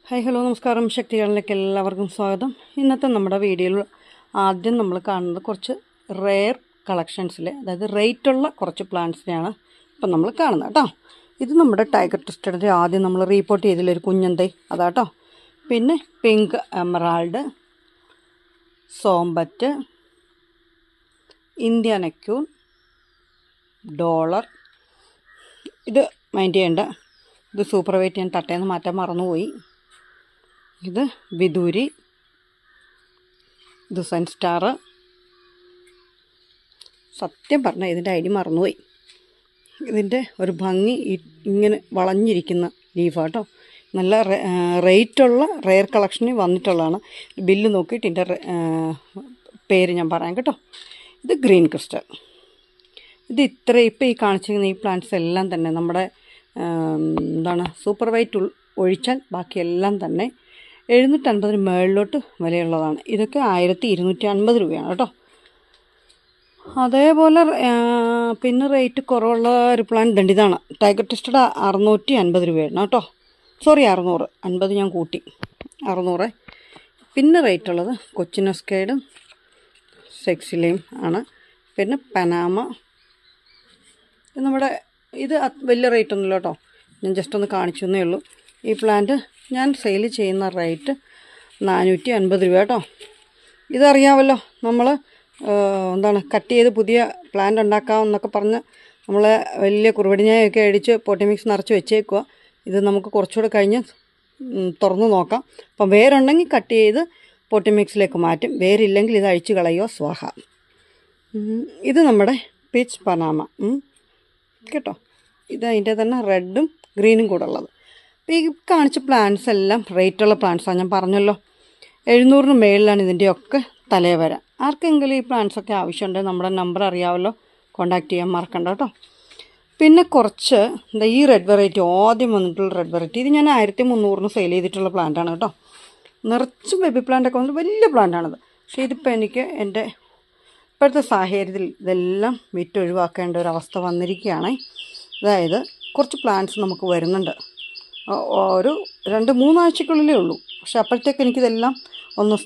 Hi hello നമസ്കാരം. ശക്തി ചാനലിലേക്ക് എല്ലാവർക്കും സ്വാഗതം. ഇന്നത്തെ നമ്മുടെ വീഡിയോയിൽ ആദ്യം നമ്മൾ കാണുന്നത് കുറച്ച് റെയർ കളക്ഷൻസിലെ അതായത് റേറ്റുള്ള കുറച്ച് പ്ലാന്റ്സിനെയാണ് ഇപ്പം നമ്മൾ കാണുന്നത് കേട്ടോ. ഇത് നമ്മുടെ ടൈഗർ ട്വിസ്റ്റഡിൻ്റെ ആദ്യം നമ്മൾ റീപ്പോർട്ട് ചെയ്തില്ലൊരു കുഞ്ഞന്തൈ അതാട്ടോ. പിന്നെ പിങ്ക് എമറാൾഡ്, സോംബറ്റ്, ഇന്ത്യൻ അക്യൂൺ, ഡോളർ. ഇത് മൈൻഡ് ചെയ്യേണ്ട, ഇത് സൂപ്പർ വെയിറ്റ് ഞാൻ തട്ടേന്ന് മാറ്റാൻ മറന്നുപോയി. ഇത് വിദൂരി, ഇത് സൺസ്റ്റാർ. സത്യം പറഞ്ഞാൽ ഇതിൻ്റെ ഐഡി മറന്നുപോയി. ഇതിൻ്റെ ഒരു ഭംഗി ഇങ്ങനെ വളഞ്ഞിരിക്കുന്ന ലീഫാട്ടോ. നല്ല റേറ്റുള്ള റെയർ കളക്ഷനിൽ വന്നിട്ടുള്ളതാണ്. ബില്ല് നോക്കിയിട്ട് ഇതിൻ്റെ പേര് ഞാൻ പറയാം കേട്ടോ. ഇത് ഗ്രീൻ ക്രിസ്റ്റൽ. ഇത് ഇപ്പോൾ ഈ കാണിച്ചിരിക്കുന്ന ഈ പ്ലാന്റ്സ് എല്ലാം തന്നെ നമ്മുടെ സൂപ്പർ വൈറ്റ് ഒഴിച്ചാൽ ബാക്കിയെല്ലാം തന്നെ 750 മുകളിലോട്ട് വിലയുള്ളതാണ്. ഇതൊക്കെ 1250 രൂപയാണ് കേട്ടോ. അതേപോലെ പിന്നെ റേറ്റ് കുറവുള്ള ഒരു പ്ലാന്റ് ഉണ്ട്. ഇതാണ് ടൈഗർ ട്വിസ്റ്റഡ്. 650 രൂപയാണ് കേട്ടോ. സോറി 600, 50 ഞാൻ കൂട്ടി, 600. പിന്നെ റേറ്റ് ഉള്ളത് കൊച്ചിനസ്കേഡും സെക്സിലയും ആണ്. പിന്നെ പനാമ. നമ്മുടെ ഇത് വലിയ റേറ്റ് ഒന്നുമില്ല കേട്ടോ, ഞാൻ ജസ്റ്റ് ഒന്ന് കാണിച്ചു എന്നേ ഉള്ളൂ. ഈ പ്ലാന്റ് ഞാൻ സെയിൽ ചെയ്യുന്ന റേറ്റ് 450 രൂപ കേട്ടോ. ഇതറിയാമല്ലോ, നമ്മൾ കട്ട് ചെയ്ത് പുതിയ പ്ലാന്റ് ഉണ്ടാക്കാമെന്നൊക്കെ പറഞ്ഞ് നമ്മൾ വലിയ കുറുവടിഞ്ഞയൊക്കെ അടിച്ച് പോട്ടി മിക്സ് നിറച്ച് വെച്ചേക്കുക. ഇത് നമുക്ക് കുറച്ചുകൂടെ കഴിഞ്ഞ് തുറന്ന് നോക്കാം. അപ്പം വേരുണ്ടെങ്കിൽ കട്ട് ചെയ്ത് പോട്ടി മിക്സിലേക്ക് മാറ്റും, വേരില്ലെങ്കിൽ ഇത് അഴിച്ച് കളയോ സ്വാഹ. ഇത് നമ്മുടെ പീച്ച് പനാമ കേട്ടോ. ഇത് അതിൻ്റെ തന്നെ റെഡും ഗ്രീനും കൂടെ ഉള്ളത്. അപ്പോൾ ഈ കാണിച്ച പ്ലാന്റ്സ് എല്ലാം റേറ്റുള്ള പ്ലാന്റ്സാണ്. ഞാൻ പറഞ്ഞല്ലോ 700 മേളിലാണ് ഇതിൻ്റെയൊക്കെ തലേ വരാം. ആർക്കെങ്കിലും ഈ പ്ലാന്റ്സൊക്കെ ആവശ്യമുണ്ടെങ്കിൽ നമ്മുടെ നമ്പർ അറിയാമല്ലോ, കോൺടാക്റ്റ് ചെയ്യാൻ മറക്കണ്ട കേട്ടോ. പിന്നെ കുറച്ച് ഈ റെഡ് വെറൈറ്റി, ആദ്യം വന്നിട്ടുള്ള റെഡ് വെറൈറ്റി, ഇത് ഞാൻ 1300 സെയിൽ ചെയ്തിട്ടുള്ള പ്ലാന്റാണ് കേട്ടോ. നിറച്ചും ബേബി പ്ലാന്റൊക്കെ വന്നിട്ട് വലിയ പ്ലാന്റാണിത്. പക്ഷേ ഇതിപ്പോൾ എനിക്ക് എൻ്റെ ഇപ്പോഴത്തെ സാഹചര്യത്തിൽ ഇതെല്ലാം വിറ്റൊഴിവാക്കേണ്ട ഒരവസ്ഥ വന്നിരിക്കുകയാണ്. അതായത് കുറച്ച് പ്ലാന്റ്സ് നമുക്ക് വരുന്നുണ്ട്, ഒരു 2-3 ആഴ്ചക്കുള്ളിലേ ഉള്ളൂ. പക്ഷെ അപ്പോഴത്തേക്ക് എനിക്കിതെല്ലാം ഒന്ന്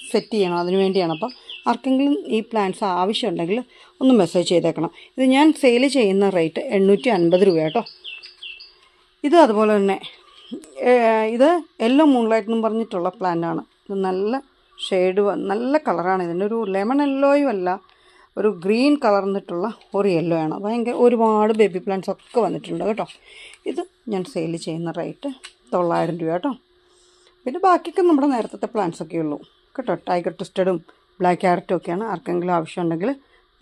സെറ്റ് ചെയ്യണം, അതിന് വേണ്ടിയാണ്. അപ്പോൾ ആർക്കെങ്കിലും ഈ പ്ലാന്റ്സ് ആവശ്യമുണ്ടെങ്കിൽ ഒന്ന് മെസ്സേജ് ചെയ്തേക്കണം. ഇത് ഞാൻ സെയിൽ ചെയ്യുന്ന റേറ്റ് 850 രൂപ കേട്ടോ. ഇത് അതുപോലെ തന്നെ ഇത് യെല്ലോ മൂൺലൈറ്റ് എന്നും പറഞ്ഞിട്ടുള്ള പ്ലാന്റാണ്. ഇത് നല്ല ഷെയ്ഡ്, നല്ല കളറാണ്. ഇതിൻ്റെ ഒരു ലെമൺ യെല്ലോയും അല്ല, ഒരു ഗ്രീൻ കളർന്നിട്ടുള്ള ഒരു യെല്ലോ ആണ്. ഭയങ്കര ഒരുപാട് ബേബി പ്ലാന്റ്സ് ഒക്കെ വന്നിട്ടുണ്ട് കേട്ടോ. ഇത് ഞാൻ സെയിൽ ചെയ്യുന്ന റേറ്റ് 900 രൂപ കേട്ടോ. പിന്നെ ബാക്കിയൊക്കെ നമ്മുടെ നേരത്തെ പ്ലാന്റ്സൊക്കെ ഉള്ളൂ കേട്ടോ. ടൈഗർ ട്വിസ്റ്റഡും ബ്ലാക്ക് ക്യാരറ്റും ഒക്കെയാണ്. ആർക്കെങ്കിലും ആവശ്യമുണ്ടെങ്കിൽ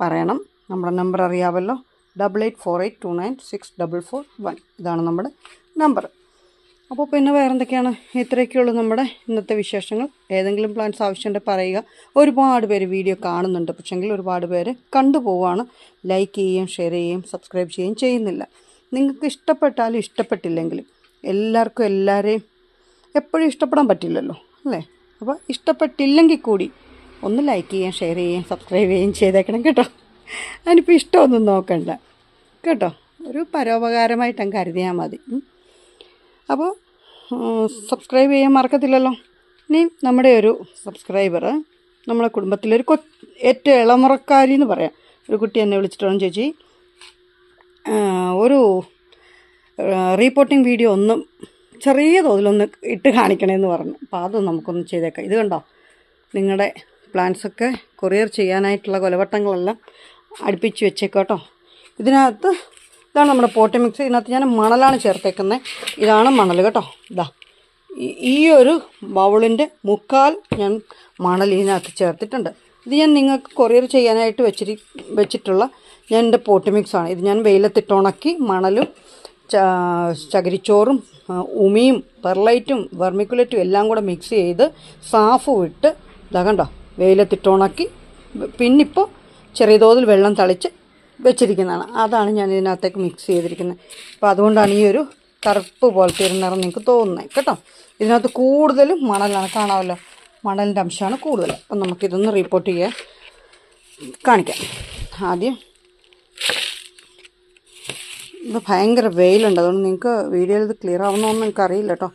പറയണം. നമ്മുടെ നമ്പർ അറിയാമല്ലോ, 8848296441. ഇതാണ് നമ്മുടെ നമ്പർ. അപ്പോൾ പിന്നെ വേറെന്തൊക്കെയാണ്, ഇത്രയൊക്കെയുള്ളൂ നമ്മുടെ ഇന്നത്തെ വിശേഷങ്ങൾ. ഏതെങ്കിലും പ്ലാന്റ്സ് ആവശ്യമുണ്ടെങ്കിൽ പറയുക. ഒരുപാട് പേര് വീഡിയോ കാണുന്നുണ്ട്, പക്ഷെങ്കിൽ ഒരുപാട് പേര് കണ്ടുപോവാണ്, ലൈക്ക് ചെയ്യുകയും ഷെയർ ചെയ്യുകയും സബ്സ്ക്രൈബ് ചെയ്യുകയും ചെയ്യുന്നില്ല. നിങ്ങൾക്ക് ഇഷ്ടപ്പെട്ടാലും ഇഷ്ടപ്പെട്ടില്ലെങ്കിലും എല്ലാവർക്കും എല്ലാവരെയും എപ്പോഴും ഇഷ്ടപ്പെടാൻ പറ്റില്ലല്ലോ അല്ലേ. അപ്പോൾ ഇഷ്ടപ്പെട്ടില്ലെങ്കിൽ കൂടി ഒന്ന് ലൈക്ക് ചെയ്യുകയും ഷെയർ ചെയ്യുകയും സബ്സ്ക്രൈബ് ചെയ്യുകയും ചെയ്തേക്കണം കേട്ടോ. അതിനിപ്പോൾ ഇഷ്ടമൊന്നും നോക്കണ്ട കേട്ടോ, ഒരു പരോപകാരമായിട്ട് അങ്ങ് കരുതിയാൽ മതി. അപ്പോൾ സബ്സ്ക്രൈബ് ചെയ്യാൻ മറക്കത്തില്ലല്ലോ. ഇനി നമ്മുടെ ഒരു സബ്സ്ക്രൈബർ, നമ്മുടെ കുടുംബത്തിലൊരു ഏറ്റവും ഇളമുറക്കാരി എന്ന് പറയാം, ഒരു കുട്ടി എന്നെ വിളിച്ചിട്ടാണ്, ചേച്ചി ഒരു റീപ്പോർട്ടിംഗ് വീഡിയോ ഒന്നും ചെറിയ തോതിലൊന്ന് ഇട്ട് കാണിക്കണമെന്ന് പറഞ്ഞു. അപ്പോൾ അതൊന്നും നമുക്കൊന്ന് ചെയ്തേക്കാം. ഇത് കണ്ടോ, നിങ്ങളുടെ പ്ലാന്റ്സൊക്കെ കൊറിയർ ചെയ്യാനായിട്ടുള്ള കൊലവട്ടങ്ങളെല്ലാം അടുപ്പിച്ച് വെച്ചേക്കോട്ടോ. ഇതിനകത്ത് ഇതാണ് നമ്മുടെ പോട്ടി മിക്സ്. ഇതിനകത്ത് ഞാൻ മണലാണ് ചേർത്തേക്കുന്നത്. ഇതാണ് മണൽ കേട്ടോ. ഈ ഒരു ബൗളിൻ്റെ 1/4 ഞാൻ മണൽ ഇതിനകത്ത് ചേർത്തിട്ടുണ്ട്. ഇത് ഞാൻ നിങ്ങൾക്ക് കൊറിയർ ചെയ്യാനായിട്ട് വെച്ചിട്ടുള്ള ഞാൻ എൻ്റെ പോട്ടി മിക്സാണ്. ഇത് ഞാൻ വെയിലത്തിട്ട് ഉണക്കി മണലും ചകിരിച്ചോറും ഉമിയും പെർലൈറ്റും വെർമിക്കുലേറ്റും എല്ലാം കൂടെ മിക്സ് ചെയ്ത് സാഫും ഇട്ട് കണ്ടോ വെയിലത്തിട്ട് ഉണക്കി പിന്നിപ്പോൾ ചെറിയ തോതിൽ വെള്ളം തളിച്ച് വെച്ചിരിക്കുന്നതാണ്. അതാണ് ഞാൻ ഇതിനകത്തേക്ക് മിക്സ് ചെയ്തിരിക്കുന്നത്. അപ്പോൾ അതുകൊണ്ടാണ് ഈ ഒരു കറുപ്പ് പോലത്തെ ഒരു നിറം നിങ്ങൾക്ക് തോന്നുന്നത് കേട്ടോ. ഇതിനകത്ത് കൂടുതലും മണലാണ്, കാണാമല്ലോ, മണലിൻ്റെ അംശമാണ് കൂടുതൽ. അപ്പം നമുക്കിതൊന്ന് റിപ്പോർട്ട് ചെയ്യാൻ കാണിക്കാം. ആദ്യം ഇത് ഭയങ്കര വെയിലുണ്ട്, അതുകൊണ്ട് നിങ്ങൾക്ക് വീഡിയോയിൽ ഇത് ക്ലിയർ ആവുന്നോന്ന് എനിക്കറിയില്ല കേട്ടോ.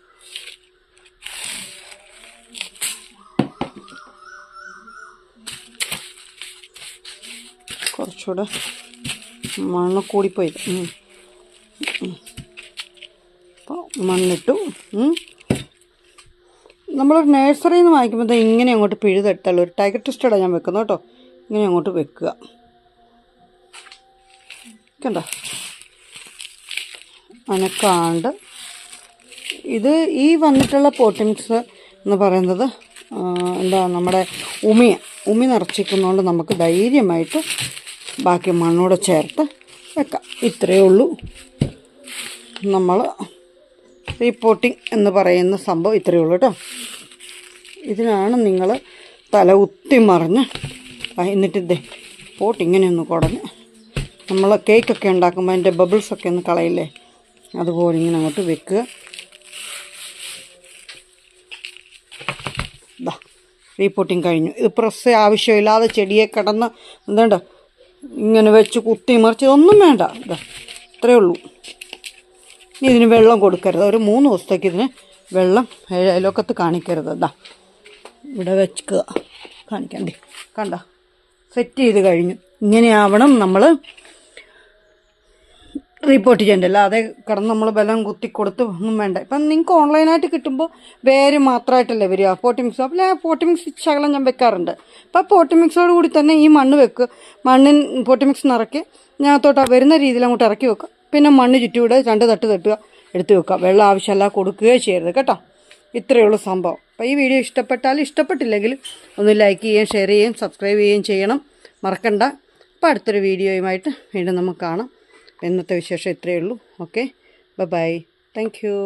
കുറച്ചുകൂടെ മണ്ണ് കൂടിപ്പോയി. അപ്പോൾ മണ്ണിട്ടു. നമ്മളൊരു നഴ്സറിയിൽ നിന്ന് വാങ്ങിക്കുമ്പോൾ ഇങ്ങനെ അങ്ങോട്ട് പിഴുതെടുത്തുള്ളൂ. ഒരു ടൈഗർ ട്വിസ്റ്റഡാണ് ഞാൻ വെക്കുന്നത് കേട്ടോ. ഇങ്ങനെ അങ്ങോട്ട് വെക്കുക. കണ്ടോ, അനക്കാണ്ട്. ഇത് ഈ വന്നിട്ടുള്ള പോട്ടി മിക്സ് എന്ന് പറയുന്നത് എന്താ, നമ്മുടെ ഉമി നിറച്ചിരിക്കുന്നതുകൊണ്ട് നമുക്ക് ധൈര്യമായിട്ട് ബാക്കി മണ്ണൂടെ ചേർത്ത് വെക്കാം. ഇത്രയേ ഉള്ളൂ നമ്മൾ റീപോട്ടിങ് എന്ന് പറയുന്ന സംഭവം. ഇത്രയേ ഉള്ളൂ കേട്ടോ. ഇതിനാണ് നിങ്ങൾ തല കുത്തി മറിഞ്ഞ് എന്നിട്ട് പോട്ട് ഇങ്ങനെ ഒന്ന് കുടഞ്ഞ് നമ്മൾ കേക്കൊക്കെ ഉണ്ടാക്കുമ്പോൾ അതിൻ്റെ ബബിൾസൊക്കെ ഒന്ന് കളയില്ലേ, അതുപോലെ ഇങ്ങനെ അങ്ങോട്ട് വെക്കുക. ഇതാ റീപോട്ടിങ് കഴിഞ്ഞു. ഇത് പ്രസ് ആവശ്യമില്ലാതെ ചെടിയെ കിടന്ന് എന്താണ്ട് ഇങ്ങനെ വെച്ച് കുത്തി മറിച്ച് ഇതൊന്നും വേണ്ട. ഇതാ ഇത്രയേ ഉള്ളൂ. ഇതിന് വെള്ളം കൊടുക്കരുത്. ഒരു 3 ദിവസത്തേക്ക് ഇതിന് വെള്ളം അയൽവക്കത്ത് കാണിക്കരുത്. ഇതാ ഇവിടെ വെക്കുക, കാണിക്കണ്ടേ, കണ്ട സെറ്റ് ചെയ്ത് കഴിഞ്ഞു. ഇങ്ങനെയാവണം നമ്മൾ റീപോർട്ട് ചെയ്യണ്ടല്ലോ. അതേ കിടന്ന് നമ്മൾ ബലം കുത്തി കൊടുത്ത് ഒന്നും വേണ്ട. ഇപ്പം നിങ്ങൾക്ക് ഓൺലൈനായിട്ട് കിട്ടുമ്പോൾ വേര് മാത്രമായിട്ടല്ലേ വരിക, പോട്ടി മിക്സ്. അപ്പോൾ പോട്ടി മിക്സ് ശകലം ഞാൻ വെക്കാറുണ്ട്. അപ്പോൾ പോട്ടി മിക്സോട് കൂടി തന്നെ ഈ മണ്ണ് വെക്കുക. പോട്ടി മിക്സ് നിറയ്ക്ക് ഞാനത്തോട്ട് വരുന്ന രീതിയിൽ അങ്ങോട്ട് ഇറക്കി വെക്കുക. പിന്നെ മണ്ണ് ചുറ്റുവിടെ 2 തട്ട് തട്ടുക, എടുത്ത് വെക്കുക. വെള്ളം ആവശ്യമല്ല കൊടുക്കുകയോ ചെയ്യരുത് കേട്ടോ. ഇത്രയേ ഉള്ളൂ സംഭവം. അപ്പോൾ ഈ വീഡിയോ ഇഷ്ടപ്പെട്ടാലും ഇഷ്ടപ്പെട്ടില്ലെങ്കിലും ഒന്ന് ലൈക്ക് ചെയ്യുകയും ഷെയർ ചെയ്യുകയും സബ്സ്ക്രൈബ് ചെയ്യുകയും ചെയ്യണം, മറക്കണ്ട. അപ്പോൾ അടുത്തൊരു വീഡിയോയുമായിട്ട് വീണ്ടും നമുക്ക് കാണാം. ഇന്നത്തെ വിശേഷം ഇത്രയേ ഉള്ളൂ. Okay, bye. Thank U.